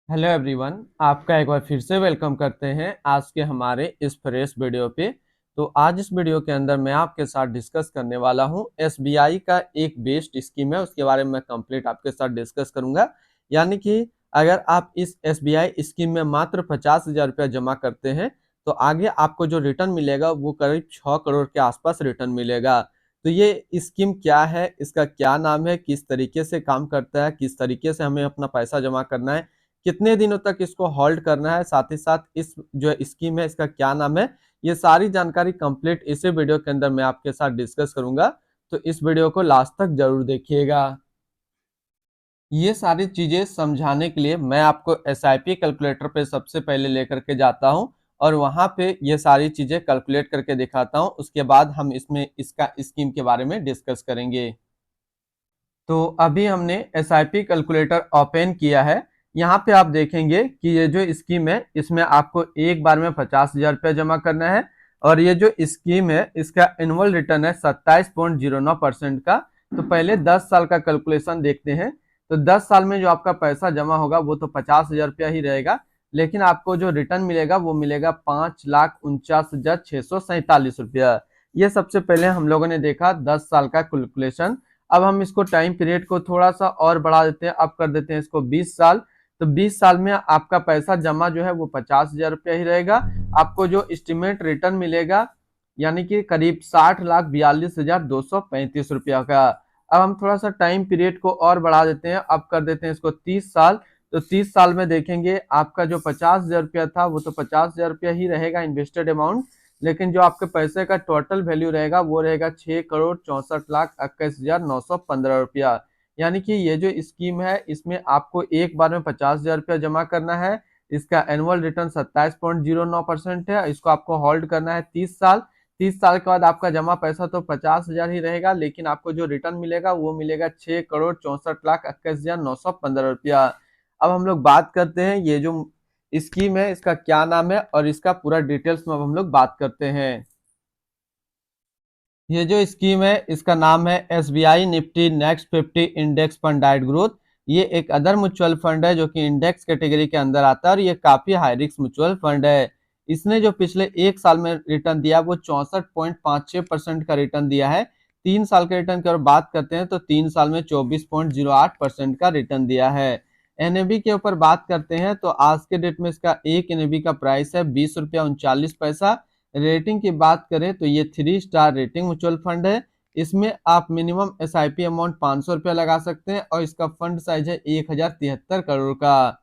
Hello everyone, आपका एक बार फिर से वेलकम करते हैं आज के हमारे इस फ्रेश वीडियो पे। तो आज इस वीडियो के अंदर मैं आपके साथ डिस्कस करने वाला हूं एसबीआई का एक बेस्ड स्कीम है, उसके बारे में मैं कंप्लीट आपके साथ डिस्कस करूंगा। यानी कि अगर आप इस एसबीआई स्कीम में मात्र 50,000 रुपया जमा करते हैं तो आगे आपको जो रिटर्न मिलेगा वो करीब 6 करोड़ के आसपास रिटर्न मिलेगा। तो ये स्कीम क्या है, इसका क्या नाम है, किस तरीके से काम करता है, किस तरीके से हमें अपना पैसा जमा करना है, कितने दिनों तक इसको होल्ड करना है, साथ ही साथ इस जो स्कीम है इसका क्या नाम है, ये सारी जानकारी कंप्लीट इसी वीडियो के अंदर मैं आपके साथ डिस्कस करूंगा। तो इस वीडियो को लास्ट तक जरूर देखिएगा। ये सारी चीजें समझाने के लिए मैं आपको एसआईपी कैलकुलेटर पे सबसे पहले लेकर के जाता हूं और वहां पे ये सारी चीजें कैलकुलेट करके दिखाता हूं। उसके बाद हम इसमें इसका स्कीम के बारे में डिस्कस करेंगे। तो अभी हमने एसआईपी कैलकुलेटर ओपन किया है। यहाँ पे आप देखेंगे कि ये जो स्कीम है इसमें आपको एक बार में 50,000 रुपया जमा करना है और ये जो स्कीम है इसका एनुअल रिटर्न है 27.09% का। तो पहले 10 साल का कैलकुलेशन देखते हैं। तो 10 साल में जो आपका पैसा जमा होगा वो तो 50,000 रुपया ही रहेगा, लेकिन आपको जो रिटर्न मिलेगा वो मिलेगा 5,49,647 रुपया। ये सबसे पहले हम लोगों ने देखा 10 साल का कैलकुलेशन। अब हम इसको टाइम पीरियड को थोड़ा सा और बढ़ा देते हैं, अब कर देते हैं इसको 20 साल। तो 20 साल में आपका पैसा जमा जो है वो 50,000 रुपया ही रहेगा। आपको जो एस्टिमेट रिटर्न मिलेगा यानी कि करीब 60,42,235 रुपया का। अब हम थोड़ा सा टाइम पीरियड को और बढ़ा देते हैं, अब कर देते हैं इसको 30 साल। तो 30 साल में देखेंगे आपका जो 50,000 रुपया था वो तो 50,000 रुपया ही रहेगा इन्वेस्टेड अमाउंट, लेकिन जो आपके पैसे का टोटल वैल्यू रहेगा वो रहेगा 6,64,21,915 रुपया। यानी कि ये जो स्कीम है इसमें आपको एक बार में 50,000 रुपया जमा करना है। इसका एनुअल रिटर्न 27.09% है। इसको आपको होल्ड करना है 30 साल। 30 साल के बाद आपका जमा पैसा तो 50,000 ही रहेगा, लेकिन आपको जो रिटर्न मिलेगा वो मिलेगा 6,64,21,915 रुपया। अब हम लोग बात करते हैं ये जो स्कीम है इसका क्या नाम है और इसका पूरा डिटेल्स में अब हम लोग बात करते हैं। ये जो स्कीम है इसका नाम है SBI Nifty next 50 index fund diet growth. ये एक अदर म्यूचुअल फंड है जो कि इंडेक्स कैटेगरी के अंदर आता है और ये काफी हाई रिस्क म्यूचुअल फंड है। इसने जो पिछले एक साल में रिटर्न दिया वो 64.56% का रिटर्न दिया है। 3 साल के रिटर्न की अगर बात करते हैं तो 3 साल में 24.08% का रिटर्न दिया है। एनएबी के ऊपर बात करते हैं तो आज के डेट में इसका एक एनएबी का प्राइस है 20 रुपया 39 पैसा। रेटिंग की बात करें तो ये 3 स्टार रेटिंग म्यूचुअल फंड है। इसमें आप मिनिमम एसआईपी अमाउंट 500 रुपया लगा सकते हैं और इसका फंड साइज है 1,073 करोड़ का।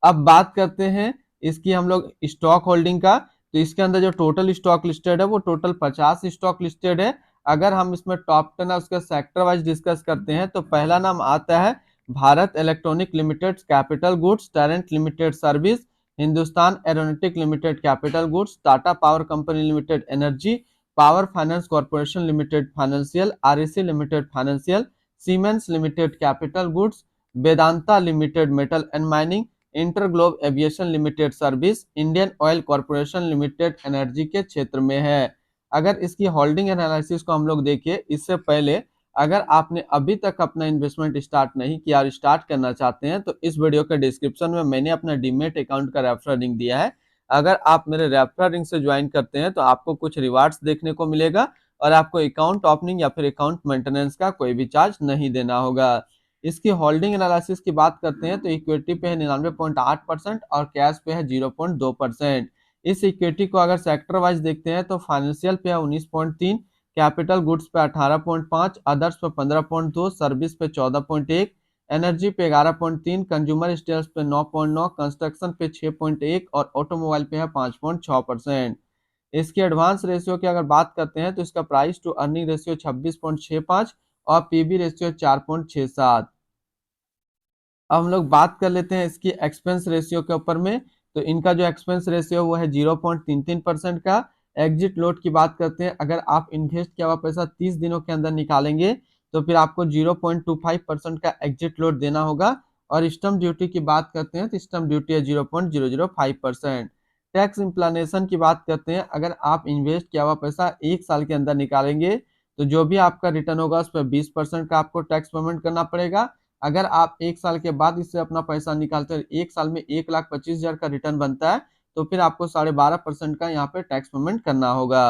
अब बात करते हैं इसकी हम लोग स्टॉक होल्डिंग का। तो इसके अंदर जो टोटल स्टॉक लिस्टेड है वो टोटल 50 स्टॉक लिस्टेड है। अगर हम इसमें टॉप 10 है उसके सेक्टर वाइज डिस्कस करते हैं तो पहला नाम आता है Bharat electronic limited capital goods, टैरेंट limited service, Hindustan aeronautic limited capital goods, Tata power company limited energy, power finance corporation limited financial, REC limited financial, siemens limited capital goods, Vedanta limited metal and mining, InterGlobe aviation limited service, Indian oil corporation limited energy के क्षेत्र में है। अगर इसकी holding analysis को हम लोग देखिए, इससे पहले अगर आपने अभी तक अपना इन्वेस्टमेंट स्टार्ट नहीं किया और स्टार्ट करना चाहते हैं तो इस वीडियो के डिस्क्रिप्शन में मैंने अपना डीमेट अकाउंट का रेफरल लिंक दिया है। अगर आप मेरे रेफरल लिंक से ज्वाइन करते हैं तो आपको कुछ रिवार्ड्स देखने को मिलेगा और आपको अकाउंट ओपनिंग या फिर अकाउंट मेंटेनेंस का कोई भी चार्ज नहीं देना होगा। इसकी होल्डिंग एनालिसिस की बात करते हैं तो इक्विटी पे है 99.8% और कैश पे है 0.2%। इस इक्विटी को अगर सेक्टर वाइज देखते हैं तो फाइनेंशियल पे है 19.3, कैपिटल गुड्स पे 18.5, अदर्स पे 15.2, सर्विस पे 14.1, एनर्जी पे 11.3, कंज्यूमर स्टेल्स पे 9.9, कंस्ट्रक्शन पे 6.1 और ऑटोमोबाइल पे है 5.6%। इसकी एडवांस रेशियो की अगर बात करते हैं तो इसका प्राइस टू अर्निंग रेशियो 26.65 और पीबी रेशियो 4.67। अब हम लोग बात कर लेते हैं इसकी एक्सपेंस रेशियो के ऊपर में। तो इनका जो एक्सपेंस रेशियो वो है 0.33% का। एग्जिट लोड की बात करते हैं, अगर आप इन्वेस्ट किया हुआ पैसा 30 दिनों के अंदर निकालेंगे तो फिर आपको 0.25% का एग्जिट लोड देना होगा। और स्टम्प ड्यूटी की बात करते हैं तो स्टम्प ड्यूटी है 0.005%। टैक्स इम्प्लानेशन की बात करते हैं, अगर आप इन्वेस्ट किया हुआ पैसा एक साल के अंदर निकालेंगे तो जो भी आपका रिटर्न होगा उस पर 20% का आपको टैक्स पेमेंट करना पड़ेगा। अगर आप 1 साल के बाद इससे अपना पैसा निकालते हैं, 1 साल में 1,25,000 का रिटर्न बनता है, तो फिर आपको 12.5% का यहाँ पे टैक्स पेमेंट करना होगा।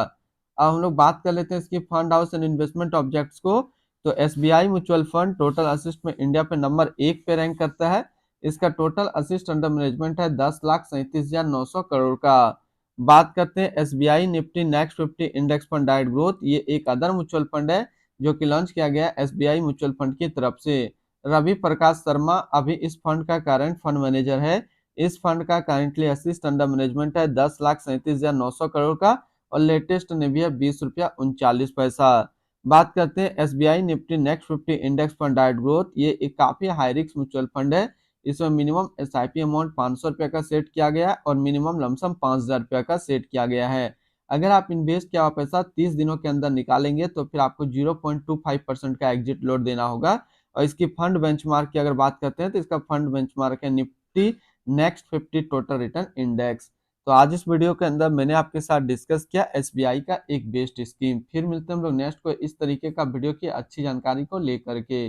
अब हम लोग बात कर लेते हैं इसकी fund house and investment objects को। तो SBI mutual fund total assist में इंडिया पे नंबर 1 पे रैंक करता है। इसका टोटल असिस्ट अंडर मैनेजमेंट है 10,37,900 करोड़ का। बात करते हैं SBI Nifty next 50 index fund direct growth, ये एक अदर म्यूचुअल फंड है जो कि लॉन्च किया गया एसबीआई म्यूचुअल फंड की तरफ से। रवि प्रकाश शर्मा अभी इस फंड का करंट फंड मैनेजर है। इस फंड का करंटली असिस्ट अंडर मैनेजमेंट है 10,37,900 करोड़ का, और लेटेस्ट ने भी है 20 रुपया 39 पैसा। बात करते हैं SBI Nifty next 50 index fund direct growth, ये एक काफी हाई रिस्क म्यूचुअल फंड है। इसमें मिनिमम एसआईपी अमाउंट 500 रुपये का सेट किया गया है और मिनिमम लमसम 5,000 रुपये का सेट किया गया है। अगर आप इन्वेस्ट किया हुआ पैसा 30 दिनों के अंदर निकालेंगे तो फिर आपको 0.25% का एग्जिट लोड देना होगा। और इसकी फंड बेंचमार्क की अगर बात करते हैं तो इसका फंड बेंचमार्क है Nifty next 50 total return index. तो आज इस वीडियो के अंदर मैंने आपके साथ डिस्कस किया एसबीआई का एक बेस्ट स्कीम। फिर मिलते हैं हम लोग नेक्स्ट को इस तरीके का वीडियो की अच्छी जानकारी को लेकर के।